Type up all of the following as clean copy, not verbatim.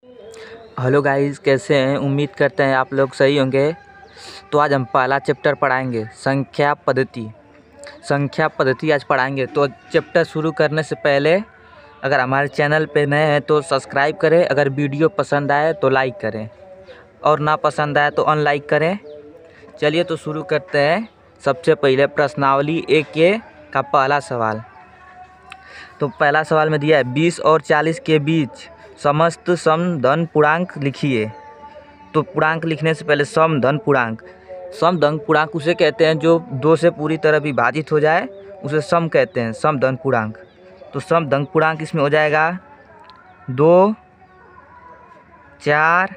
Hello guys, कैसे हैं? उम्मीद करते हैं आप लोग सही होंगे। तो आज हम पहला चैप्टर पढ़ाएंगे, संख्या पद्धति आज पढ़ाएंगे। तो चैप्टर शुरू करने से पहले अगर हमारे चैनल पे नए हैं तो सब्सक्राइब करें, अगर वीडियो पसंद आए तो लाइक करें और ना पसंद आए तो अनलाइक करें। चलिए तो शुरू करते हैं। सबसे पहले प्रश्नावली 1A का पहला सवाल। तो पहला सवाल में दिया है 20 और 40 के बीच समस्त समधन पूर्णांक लिखिए। तो पूर्णांक लिखने से पहले समधन पूर्णांक उसे कहते हैं जो 2 से पूरी तरह विभाजित हो जाए, उसे सम कहते हैं, समधन पूर्णांक। तो समधन पूर्णांक इसमें हो जाएगा 2, 4,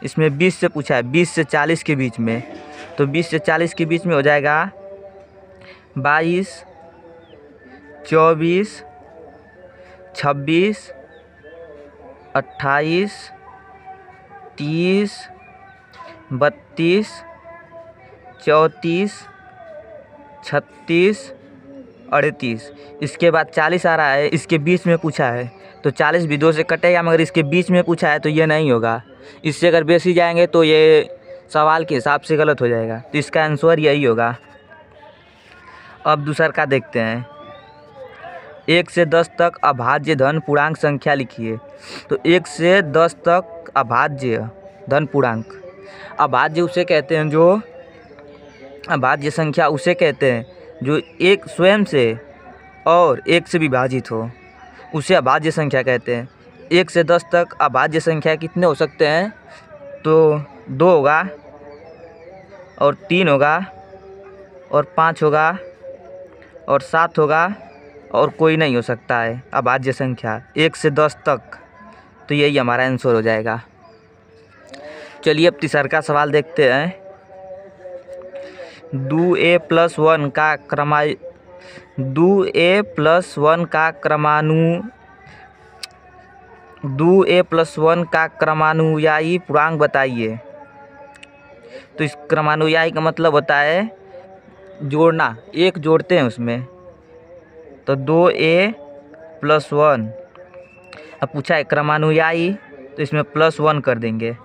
इसमें 20 से पूछा है, 20 से 40 के बीच में। तो 20 से 40 के बीच में हो जाएगा 22, 24, 26, 28, 30, 32, 34, 36, 38। इसके बाद 40 आ रहा है, इसके बीच में पूछा है तो 40 भी 2 से कटेगा, मगर इसके बीच में पूछा है तो ये नहीं होगा। इससे अगर बेसी जाएंगे तो ये सवाल के हिसाब से गलत हो जाएगा। तो इसका आंसर यही होगा। अब दूसरा का देखते हैं। 1 से 10 तक अभाज्य धन पूर्णांक संख्या लिखिए। तो 1 से 10 तक अभाज्य धन पूर्णांक, अभाज्य उसे कहते हैं जो अभाज्य संख्या उसे कहते हैं जो एक स्वयं से और 1 से विभाजित हो, उसे अभाज्य संख्या कहते हैं। 1 से 10 तक अभाज्य संख्या कितने हो सकते हैं? तो 2 होगा और 3 होगा और 5 होगा और 7 होगा और कोई नहीं हो सकता है अभाज्य संख्या 1 से 10 तक। तो यही हमारा आंसर हो जाएगा। चलिए अब तीसरा का सवाल देखते हैं। 2a + 1 का क्रमानुयायी पूर्णांक बताइए। तो इस क्रमानुयायी का मतलब होता है जोड़ना, एक जोड़ते हैं उसमें। तो 2a + 1, अब पूछा है क्रमानुयायी तो इसमें +1 कर देंगे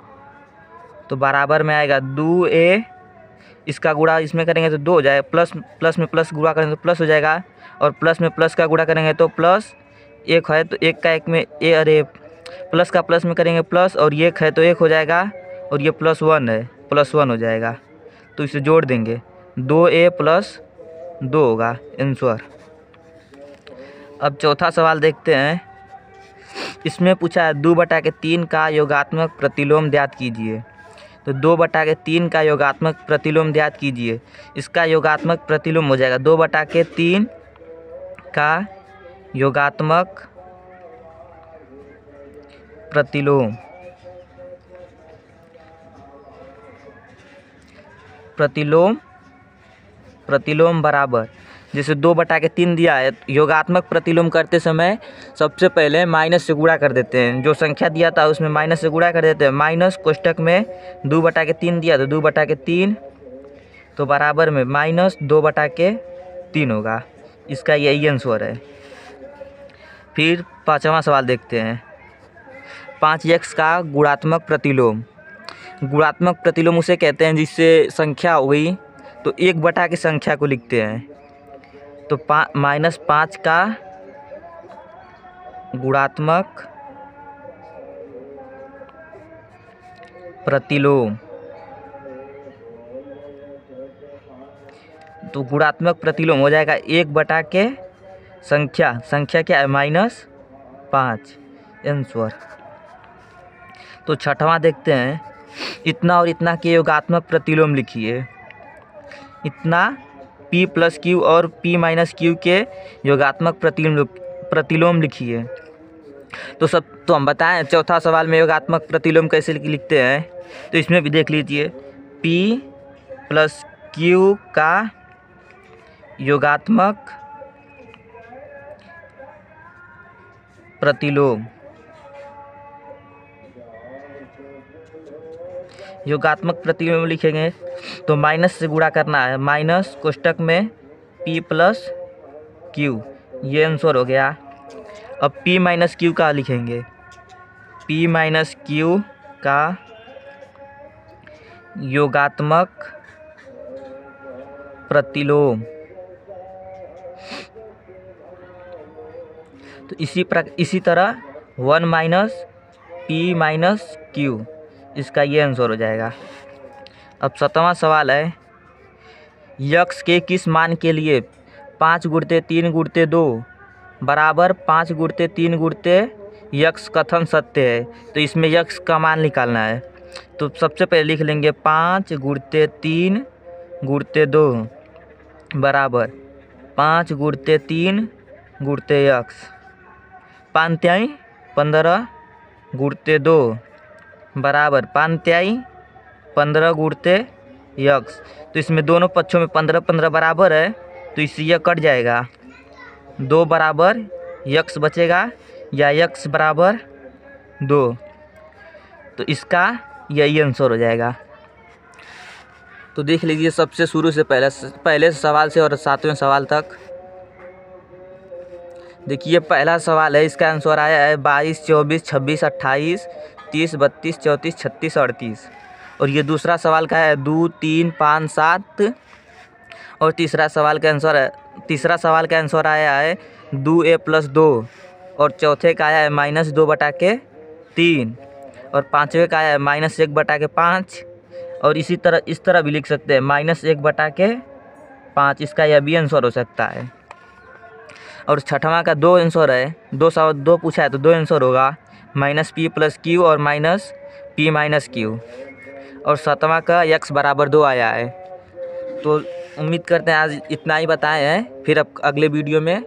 तो बराबर में आएगा 2a, इसका गुणा इसमें करेंगे तो 2 हो जाएगा, प्लस में प्लस गुणा करेंगे तो प्लस हो जाएगा, और प्लस में प्लस का गुणा करेंगे तो प्लस, 1 है तो 1 का 1 में प्लस का प्लस में करेंगे प्लस, और ये 1 है तो 1 हो जाएगा, और ये +1 है, +1 हो जाएगा। तो इसे जोड़ देंगे 2a + 2 होगा आंसर। अब चौथा सवाल देखते हैं। इसमें पूछा है 2/3 का योगात्मक प्रतिलोम ज्ञात कीजिए। तो 2/3 का योगात्मक प्रतिलोम ज्ञात कीजिए। इसका योगात्मक प्रतिलोम हो जाएगा 2/3 का योगात्मक प्रतिलोम बराबर, जैसे 2/3 दिया है, योगात्मक प्रतिलोम करते समय सबसे पहले माइनस से गुणा कर देते हैं। जो संख्या दिया था उसमें माइनस से गुणा कर देते हैं। माइनस कोष्टक में 2/3 दिया तो 2/3 तो बराबर में -2/3 होगा। इसका यही आंसर है। फिर पाँचवा सवाल देखते हैं। 5x का गुणात्मक प्रतिलोम उसे कहते हैं जिससे संख्या हुई तो 1 की संख्या को लिखते हैं। तो -5 का गुणात्मक प्रतिलोम, तो गुणात्मक प्रतिलोम हो जाएगा 1 के संख्या क्या है -5 आंसर। तो छठवां देखते हैं। इतना और इतना के योगात्मक प्रतिलोम लिखिए। इतना p + q और p - q के योगात्मक प्रतिलोम लिखिए। तो हम बताएं चौथा सवाल में योगात्मक प्रतिलोम कैसे लिखते हैं। तो इसमें भी देख लीजिए, p + q का योगात्मक प्रतिलोम, योगात्मक प्रतिलोम लिखेंगे तो माइनस से गुणा करना है, माइनस कोष्टक में p + q, ये आंसर हो गया। अब P माइनस क्यू का लिखेंगे, P माइनस क्यू का योगात्मक प्रतिलोम। तो इसी तरह 1 माइनस P माइनस क्यू, इसका ये आंसर हो जाएगा। अब 7वां सवाल है, यक्स के किस मान के लिए 5 गुणित 3 गुणित 2 बराबर 5 गुणित 3 गुणित यक्स कथन सत्य है। तो इसमें यक्स का मान निकालना है। तो सबसे पहले लिख लेंगे 5 गुणित 3 गुणित 2 बराबर 5 गुणित 3 गुणित यक्स, 5 तिहाई 15 गुणित 2 बराबर 5 तिहाई 15 गुणित यक्स। तो इसमें दोनों पक्षों में 15 15 बराबर है, तो इससे यह कट जाएगा, 2 बराबर यक्स बचेगा या यक्स बराबर 2। तो इसका यही आंसर हो जाएगा। तो देख लीजिए सबसे शुरू से पहले सवाल से और 7वें सवाल तक। देखिए पहला सवाल है, इसका आंसर आया है 22, 24, 26, 28, 30, 32, 34, 36, 38। और ये दूसरा सवाल का है 2, 3, 5, 7। और तीसरा सवाल का आंसर आया है 2a + 2। और चौथे का आया है -2/3। और पाँचवें का आया है -1/5। और इस तरह भी लिख सकते हैं -1/5। इसका यह भी आंसर हो सकता है। और छठवां का 2 आंसर है, 2 पूछा है तो 2 आंसर होगा, -p + q और -p - q। और 7वां का x बराबर 2 आया है। तो उम्मीद करते हैं आज इतना ही बताए हैं, फिर अब अगले वीडियो में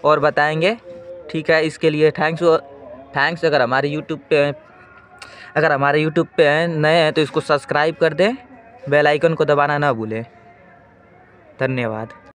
और बताएंगे। ठीक है, इसके लिए थैंक्स। अगर हमारे यूट्यूब पे नए हैं तो इसको सब्सक्राइब कर दें, बेल आइकन को दबाना ना भूलें। धन्यवाद।